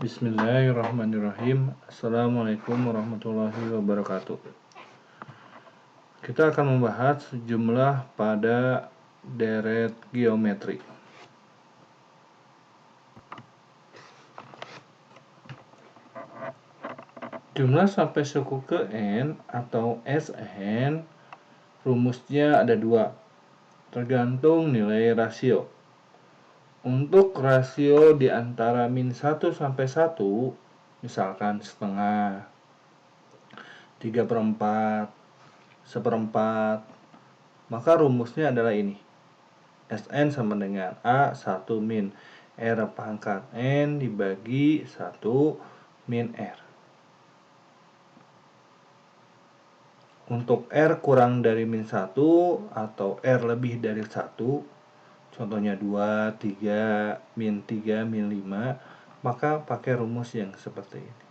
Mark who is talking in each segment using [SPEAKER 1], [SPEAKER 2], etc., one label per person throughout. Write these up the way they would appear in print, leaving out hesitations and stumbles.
[SPEAKER 1] Bismillahirrahmanirrahim. Assalamualaikum warahmatullahi wabarakatuh. Kita akan membahas jumlah pada deret geometri. Jumlah sampai suku ke n atau Sn rumusnya ada dua, tergantung nilai rasio. Untuk rasio di antara min 1 sampai 1, misalkan setengah, 3/4, 1/4, maka rumusnya adalah ini. Sn sama dengan A1 min R pangkat N dibagi 1 min R. Untuk R kurang dari min 1 atau R lebih dari 1, contohnya 2, 3, min 3, min 5, maka pakai rumus yang seperti ini.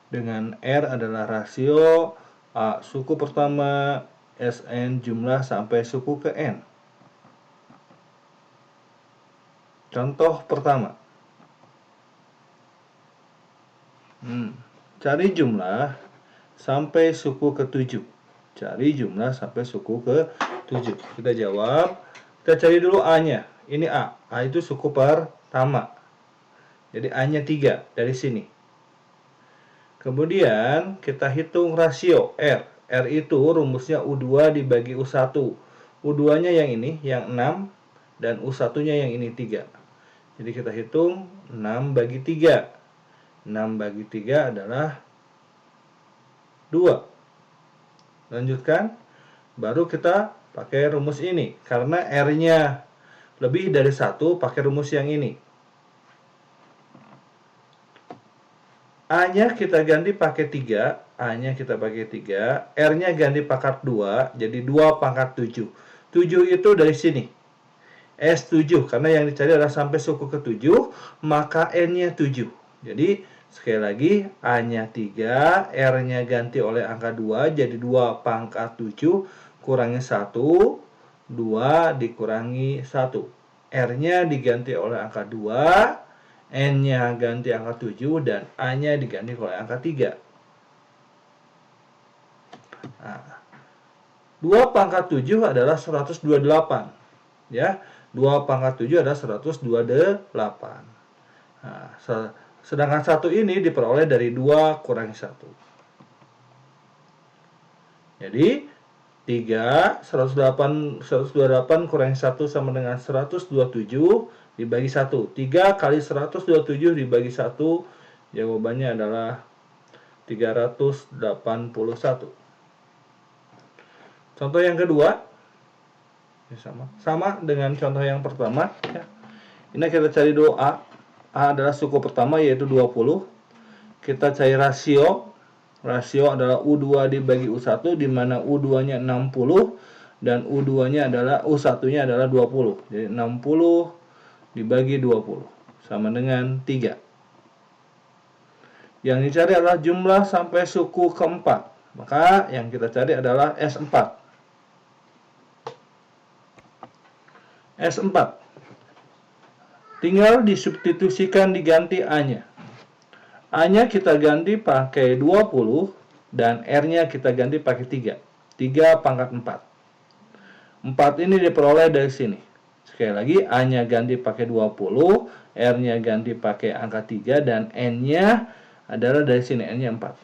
[SPEAKER 1] Dengan R adalah rasio A suku pertama, Sn jumlah sampai suku ke N. Contoh pertama. Cari jumlah sampai suku ke-7. Cari jumlah sampai suku ke-7. Kita jawab. Kita cari dulu A-nya. Ini A. A itu suku pertama. Jadi A-nya 3 dari sini. Kemudian kita hitung rasio R. R itu rumusnya U2 dibagi U1. U2-nya yang ini, yang 6. Dan U1-nya yang ini 3. Jadi kita hitung 6 bagi 3. 6 bagi 3 adalah 2. Lanjutkan. Baru kita pakai rumus ini. Karena R-nya lebih dari 1, pakai rumus yang ini. A-nya kita ganti pakai 3. A-nya kita pakai 3. R-nya ganti pangkat 2. Jadi 2 pangkat 7. 7 itu dari sini. S7. Karena yang dicari adalah sampai suku ke-7. Maka N-nya 7. Jadi sekali lagi, A-nya 3, R-nya ganti oleh angka 2, jadi 2 pangkat 7, kurangi 1, 2 dikurangi 1. R-nya diganti oleh angka 2, N-nya ganti angka 7, dan A-nya diganti oleh angka 3. Nah, 2 pangkat 7 adalah 128. Ya, 2 pangkat 7 adalah 128. Nah, sedangkan 1 ini diperoleh dari 2 kurangi 1. Jadi 128 kurangi 1 sama dengan 127 dibagi 1. 3 kali 127 dibagi 1, jawabannya adalah 381. Contoh yang kedua, sama dengan contoh yang pertama. Ya. Ini kita cari dulu A. A adalah suku pertama, yaitu 20. Kita cari rasio. Rasio adalah U2 dibagi U1, di mana U2-nya 60 dan U2-nya adalah U1-nya adalah 20. Jadi 60 dibagi 20 sama dengan 3. Yang dicari adalah jumlah sampai suku keempat. Maka yang kita cari adalah S4. S4. Tinggal disubstitusikan, diganti A-nya. A-nya kita ganti pakai 20 dan R-nya kita ganti pakai 3. 3 pangkat 4. 4 ini diperoleh dari sini. Sekali lagi, A-nya ganti pakai 20, R-nya ganti pakai angka 3, dan N-nya adalah dari sini, N-nya 4.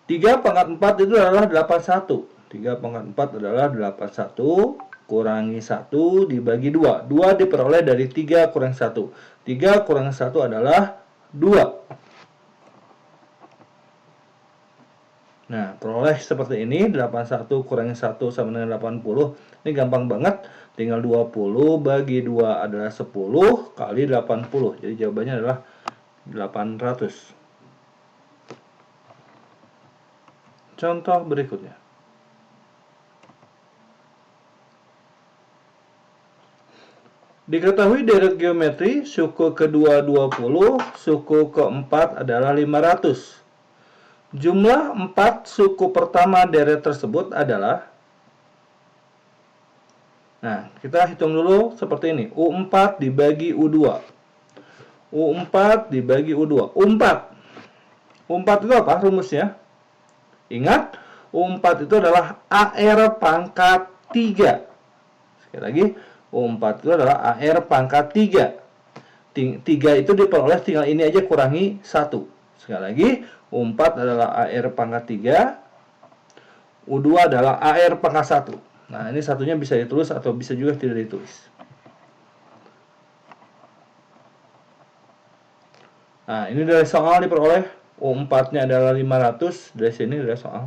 [SPEAKER 1] Tiga pangkat 4 itu adalah 81. 3 pangkat 4 adalah 81, kurangi 1 dibagi 2. 2 diperoleh dari 3 kurangi 1. 3 kurangi 1 adalah 2. Nah, peroleh seperti ini. 81 kurangi 1 sama dengan 80. Ini gampang banget. Tinggal 20 bagi 2 adalah 10 kali 80. Jadi jawabannya adalah 800. Contoh berikutnya. Diketahui deret geometri suku kedua 20, suku keempat adalah 500. Jumlah 4 suku pertama deret tersebut adalah, nah kita hitung dulu seperti ini, U4 dibagi U2. U4 dibagi U2. U4 itu apa rumusnya? Ingat, U4 itu adalah AR pangkat 3. Sekali lagi, U4 itu adalah AR pangkat 3. 3 itu diperoleh tinggal ini aja kurangi 1. Sekali lagi, U4 adalah AR pangkat 3, U2 adalah AR pangkat 1. Nah, ini satunya bisa ditulis atau bisa juga tidak ditulis. Nah, ini dari soal diperoleh. U4-nya adalah 500, dari sini dari soal.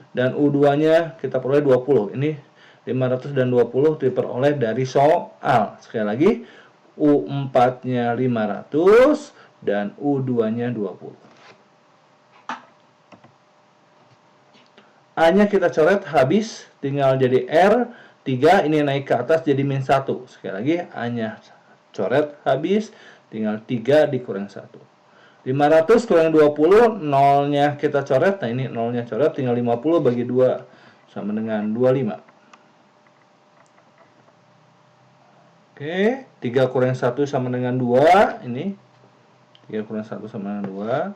[SPEAKER 1] Dan U2-nya kita peroleh 20. Ini 500 dan 20 diperoleh dari soal. Sekali lagi, U4-nya 500 dan U2-nya 20. A-nya kita coret habis, tinggal jadi R3, ini naik ke atas jadi min 1. Sekali lagi, A-nya coret habis, tinggal 3 dikurang 1. 500 kurang 20, nolnya kita coret, nah ini nolnya coret, tinggal 50 bagi 2, sama dengan 25. Oke, 3 kurang 1 sama dengan 2, ini 3 kurang 1 sama dengan 2,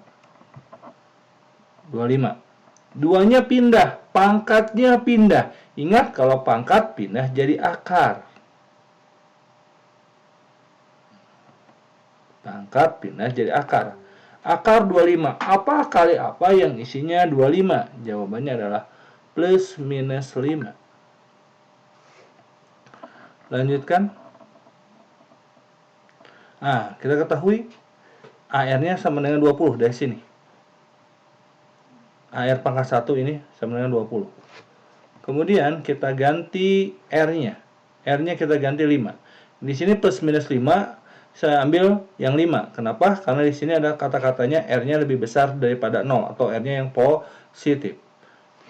[SPEAKER 1] 25. 2-nya pindah, pangkatnya pindah. Ingat, kalau pangkat pindah jadi akar. Pangkat pindah jadi akar. Akar 25. Apa kali apa yang isinya 25? Jawabannya adalah plus minus 5. Lanjutkan. Nah, kita ketahui AR-nya sama dengan 20 dari sini. AR pangkat 1 ini sama dengan 20. Kemudian kita ganti R-nya. R-nya kita ganti 5. Di sini plus minus 5, saya ambil yang 5. Kenapa? Karena di sini ada kata-katanya R-nya lebih besar daripada 0 atau R-nya yang positif.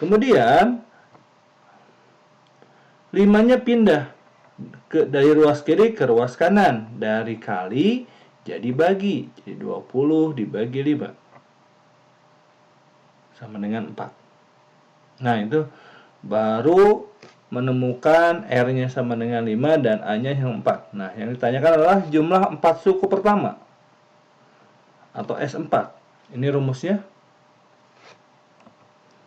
[SPEAKER 1] Kemudian 5-nya pindah dari ruas kiri ke ruas kanan. Dari kali jadi bagi. Jadi 20 dibagi 5. Sama dengan 4. Nah, itu baru menemukan R-nya sama dengan 5 dan A-nya yang 4. Nah, yang ditanyakan adalah jumlah 4 suku pertama atau S4. Ini rumusnya.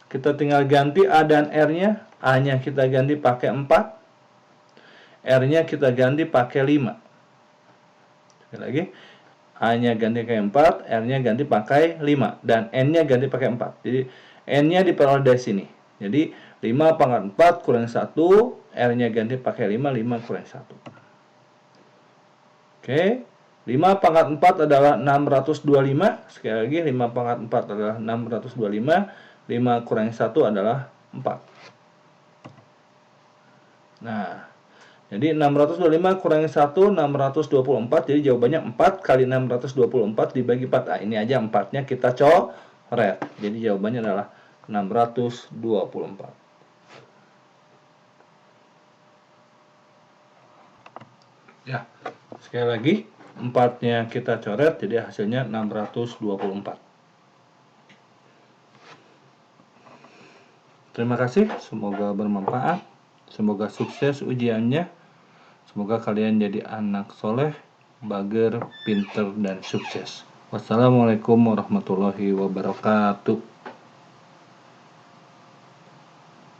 [SPEAKER 1] Kita tinggal ganti A dan R-nya. A-nya kita ganti pakai 4. R-nya kita ganti pakai 5. Sekali lagi. A-nya ganti pakai 4, R-nya ganti pakai 5 dan N-nya ganti pakai 4. Jadi N-nya diperoleh dari sini. Jadi 5 pangkat 4 kurang 1, R-nya ganti pakai 5, 5 kurang 1. Oke, 5 pangkat 4 adalah 625. Sekali lagi, 5 pangkat 4 adalah 625. 5 kurang 1 adalah 4. Nah, jadi 625 kurangi 1, 624. Jadi jawabannya 4 kali 624 dibagi 4. Nah, ini aja 4-nya kita coret. Jadi jawabannya adalah 624. Ya, sekali lagi 4-nya kita coret, jadi hasilnya 624. Terima kasih, semoga bermanfaat. Semoga sukses ujiannya. Semoga kalian jadi anak soleh, bager, pinter, dan sukses. Wassalamualaikum warahmatullahi wabarakatuh.